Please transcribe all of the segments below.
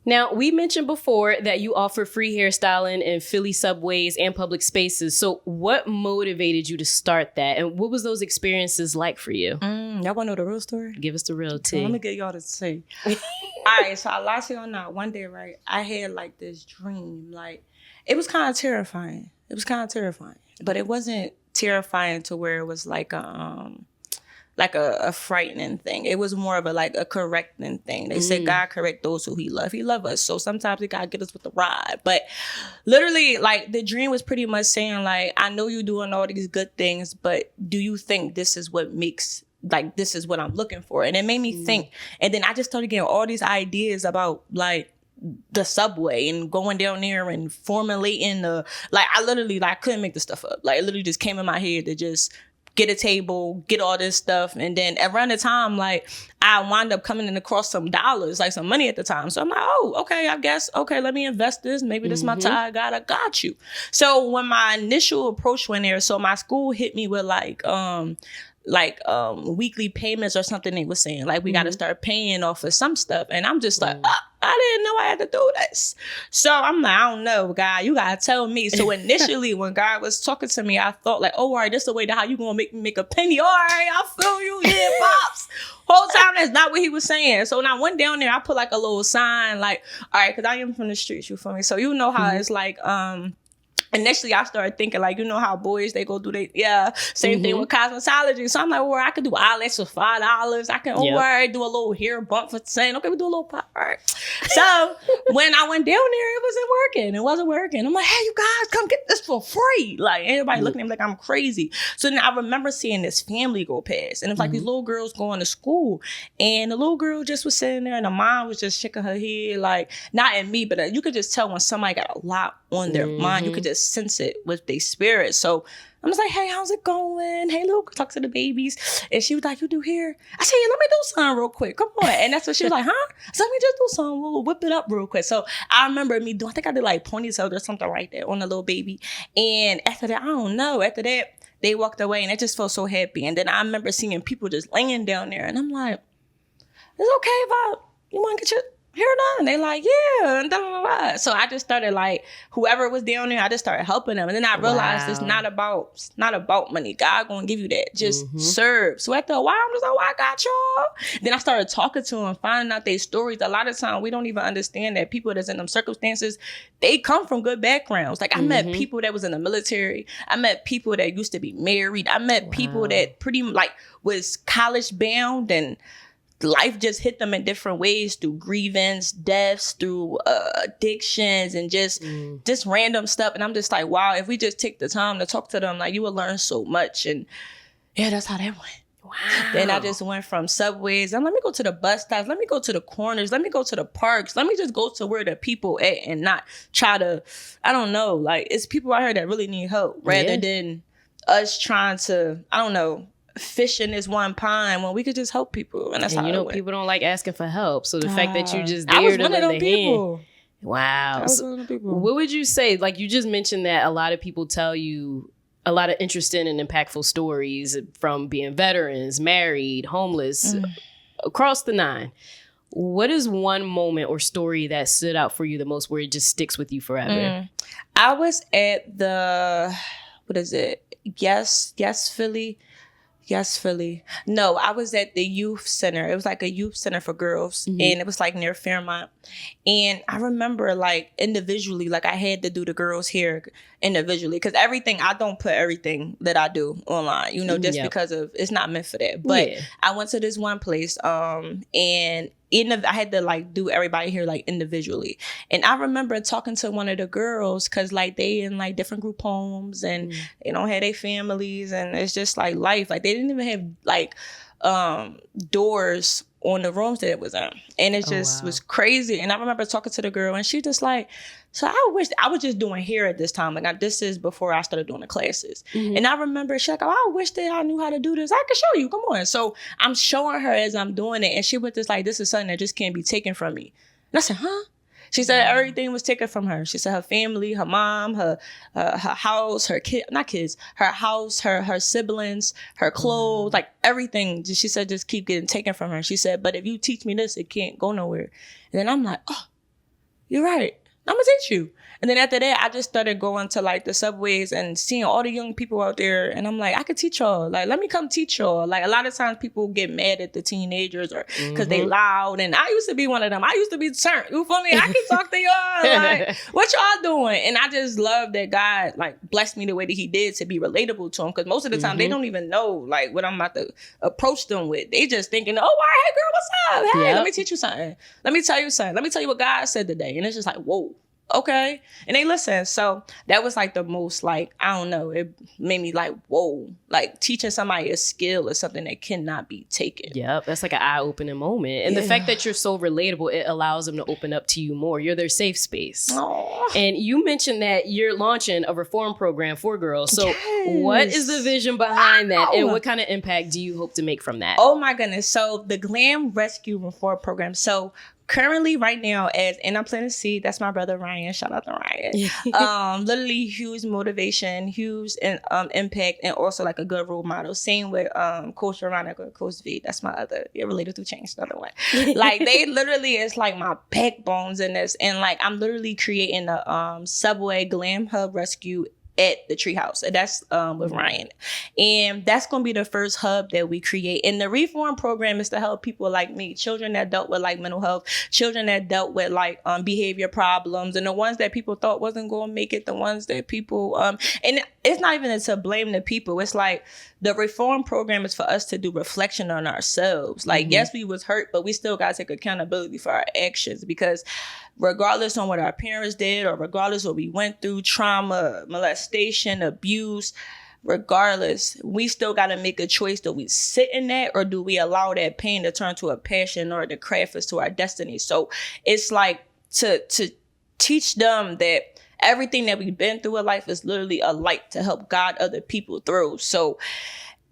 Now, we mentioned before that you offer free hairstyling in Philly subways and public spaces. So what motivated you to start that? And what was those experiences like for you? Y'all want to know the real story? Give us the real tea. So let me get y'all to say. All right, so I lied to y'all not one day, right? I had like this dream. Like, it was kind of terrifying. But it wasn't terrifying to where it was like a frightening thing. It was more of a correcting thing. They said God correct those who he love. He love us. So sometimes he gotta get us with the rod. But literally, like, the dream was pretty much saying, like, I know you're doing all these good things, but do you think this is what makes, like, this is what I'm looking for? And it made me think. And then I just started getting all these ideas about, like, the subway and going down there and formulating I couldn't make this stuff up. Like, it literally just came in my head to just get a table, get all this stuff. And then around the time, like, I wound up coming in across some dollars, like some money at the time. So I'm like, oh, okay, I guess, okay, let me invest this. Maybe this is my time. I got you. So when my initial approach went there, so my school hit me with weekly payments or something. They were saying, like, we got to start paying off of some stuff. And I'm just like, I didn't know I had to do this. So I'm like, I don't know, God, you got to tell me. So initially when God was talking to me, I thought like, oh, all right, this is the way to how you going to make me make a penny. All right, I feel you. Yeah, pops. Whole time, that's not what he was saying. So when I went down there, I put like a little sign, like, all right, because I am from the streets, you feel me? So you know how it's like, initially, I started thinking, like, you know how boys, they go do same thing with cosmetology. So I'm like, well, I could do eyelashes for $5. I can, do a little hair bump for 10. Okay, we do a little pop. All right. So when I went down there, it wasn't working. I'm like, hey, you guys, come get this for free. Like, everybody looking at me like I'm crazy. So then I remember seeing this family go past. And it's like these little girls going to school. And the little girl just was sitting there and the mom was just shaking her head, like, not at me, but you could just tell when somebody got a lot on their mind. You could just sense it with their spirit. So I'm just like, hey, how's it going? Hey, Luke, talk to the babies. And she was like, you do hair? I said, yeah, let me do something real quick. Come on. And that's what she was like, huh? So let me just do something. We'll whip it up real quick. So I remember me doing, I think I did like ponytails or something right there on the little baby. And after that, I don't know. After that, they walked away and I just felt so happy. And then I remember seeing people just laying down there. And I'm like, it's okay if you want to get your hair done? And they like, yeah, and da, da, da. So I just started, like, whoever was down there, I just started helping them. And then I realized it's not about money. God gonna give you that. Just serve. So after a while, I'm just like, I got y'all. Then I started talking to them, finding out their stories. A lot of times we don't even understand that people that's in them circumstances, they come from good backgrounds. Like, I met people that was in the military. I met people that used to be married. I met people that pretty like was college bound, and life just hit them in different ways through grievance, deaths, through addictions, and just random stuff. And I'm just like, wow, if we just take the time to talk to them, like, you will learn so much. And yeah, that's how that went. Wow. Then I just went from subways, and let me go to the bus stops, let me go to the corners, let me go to the parks, let me just go to where the people at and not try to, I don't know, like, it's people out here that really need help rather than us trying to, I don't know, fish in this one pond when we could just help people. And that's how it went. People don't like asking for help. So the fact that you just there to lend a hand. Wow. I was one of them people. What would you say? Like, you just mentioned that a lot of people tell you a lot of interesting and impactful stories from being veterans, married, homeless, across the nine. What is one moment or story that stood out for you the most where it just sticks with you forever? I was at the, what is it? Yes, Philly. Yes, Philly. No, I was at the youth center. It was like a youth center for girls. And it was like near Fairmont. And I remember, like, individually, like, I had to do the girls' hair individually. Because I don't put everything that I do online, you know, just because of, it's not meant for that. But I went to this one place and I had to, like, do everybody here, like, individually. And I remember talking to one of the girls, because, like, they in, like, different group homes, and they don't have their families, and it's just, like, life. Like, they didn't even have, like, doors on the rooms that it was in. And it just was crazy. And I remember talking to the girl, and she just like, so I wish I was just doing hair at this time. Like, this is before I started doing the classes. And I remember she's like, oh, I wish that I knew how to do this. I could show you. Come on. So I'm showing her as I'm doing it. And she was just like, this is something that just can't be taken from me. And I said, huh? She said everything was taken from her. She said her family, her mom, her house, her her house, her siblings, her clothes, like everything. She said just keep getting taken from her. She said, but if you teach me this, it can't go nowhere. And then I'm like, oh, you're right. I'm gonna teach you. And then after that, I just started going to like the subways and seeing all the young people out there. And I'm like, I could teach y'all. Like, let me come teach y'all. Like, a lot of times people get mad at the teenagers or because they loud. And I used to be one of them. I used to be turned. You feel me? I can talk to y'all. Like, what y'all doing? And I just love that God like blessed me the way that he did to be relatable to them. Because most of the time they don't even know like what I'm about to approach them with. They just thinking, oh, all right, hey girl, what's up? Hey, let me teach you something. Let me tell you something. Let me tell you what God said today. And it's just like, whoa. Okay. And they listen. So that was like the most like, I don't know, it made me like, whoa, like teaching somebody a skill is something that cannot be taken. Yep. That's like an eye-opening moment. And the fact that you're so relatable, it allows them to open up to you more. You're their safe space. Aww. And you mentioned that you're launching a reform program for girls. So what is the vision behind that? And what kind of impact do you hope to make from that? Oh my goodness. So the Glam Rescue Reform Program. So currently, right now, and I'm planting seed. That's my brother Ryan. Shout out to Ryan. Literally huge motivation, huge impact, and also like a good role model. Same with Coach Veronica, Coach V. That's my other. You're related to Change, the other one. Like they literally is like my backbones in this, and like I'm literally creating a Subway Glam Hub Rescue at the Treehouse. And that's with Ryan. And that's going to be the first hub that we create. And the reform program is to help people like me, children that dealt with like mental health, children that dealt with like behavior problems, and the ones that people thought wasn't going to make it, the ones that people, and it's not even to blame the people. It's like the reform program is for us to do reflection on ourselves. Like, yes, we was hurt, but we still got to take accountability for our actions, because regardless on what our parents did or regardless what we went through, trauma, molestation, abuse, regardless, we still got to make a choice. Do we sit in that, or do we allow that pain to turn to a passion or to craft us to our destiny? So it's like to teach them that everything that we've been through in life is literally a light to help guide other people through. So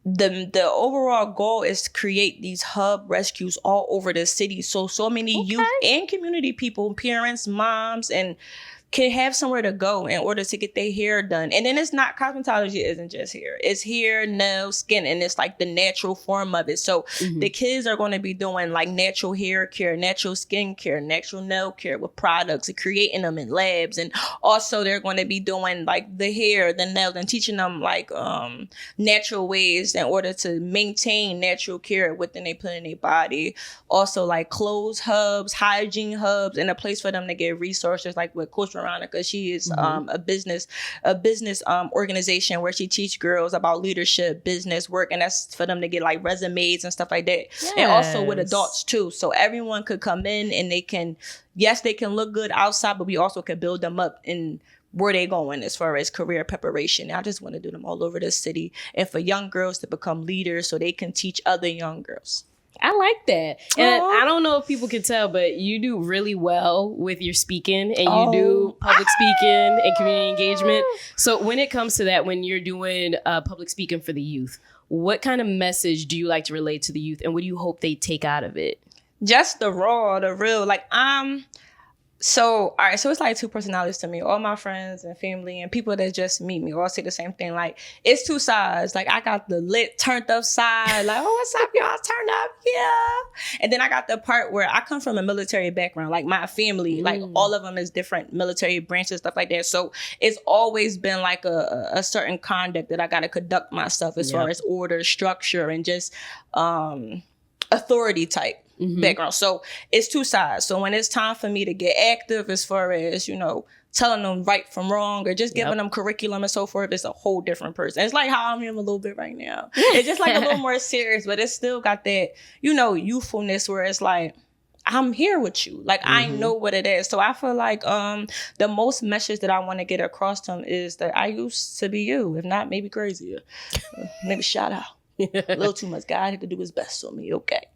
the overall goal is to create these hub rescues all over the city. So many youth and community people, parents, moms, and can have somewhere to go in order to get their hair done. And then it's not, cosmetology isn't just hair. It's hair, nails, skin, and it's like the natural form of it. So the kids are going to be doing like natural hair care, natural skin care, natural nail care with products and creating them in labs. And also they're going to be doing like the hair, the nails, and teaching them like natural ways in order to maintain natural care within they put in their body. Also like clothes hubs, hygiene hubs, and a place for them to get resources like with Coach Veronica. She is a business organization where she teaches girls about leadership, business, work, and that's for them to get like resumes and stuff like that. Yes. And also with adults too. So everyone could come in and they can look good outside, but we also can build them up in where they going as far as career preparation. I just want to do them all over the city, and for young girls to become leaders so they can teach other young girls. I like that. And I don't know if people can tell, but you do really well with your speaking, and you do public speaking and community engagement. So when it comes to that, when you're doing public speaking for the youth, what kind of message do you like to relate to the youth, and what do you hope they take out of it? Just the raw, the real. Like, so, all right, so it's like two personalities to me. All my friends and family and people that just meet me all say the same thing. Like, it's two sides. Like, I got the lit, turned up side. Like, oh, what's up, y'all? Turn up, yeah. And then I got the part where I come from a military background. Like, my family, like, all of them is different military branches, stuff like that. So, it's always been like a certain conduct that I got to conduct myself as far as order, structure, and just authority type. Background. So it's two sides. So when it's time for me to get active as far as, you know, telling them right from wrong or just giving them curriculum and so forth, it's a whole different person. It's like how I'm a little bit right now. It's just like a little more serious, but it's still got that, you know, youthfulness where it's like, I'm here with you. Like, I know what it is. So I feel like the most message that I want to get across to them is that I used to be you, if not maybe crazier. Maybe shout out. A little too much. God had to do his best for me. Okay.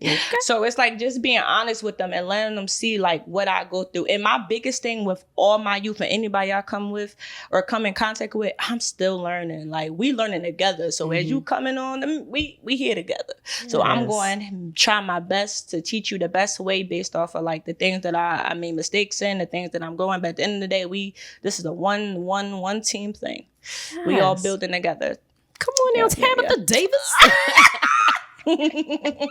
So it's like just being honest with them and letting them see like what I go through. And my biggest thing with all my youth and anybody I come with or come in contact with, I'm still learning. Like, we learning together. So as you coming on, we here together. So I'm going to try my best to teach you the best way based off of like the things that I made mistakes in, the things that I'm going. But at the end of the day, this is a one team thing. We all building together. Come on now, Tabitha Davis.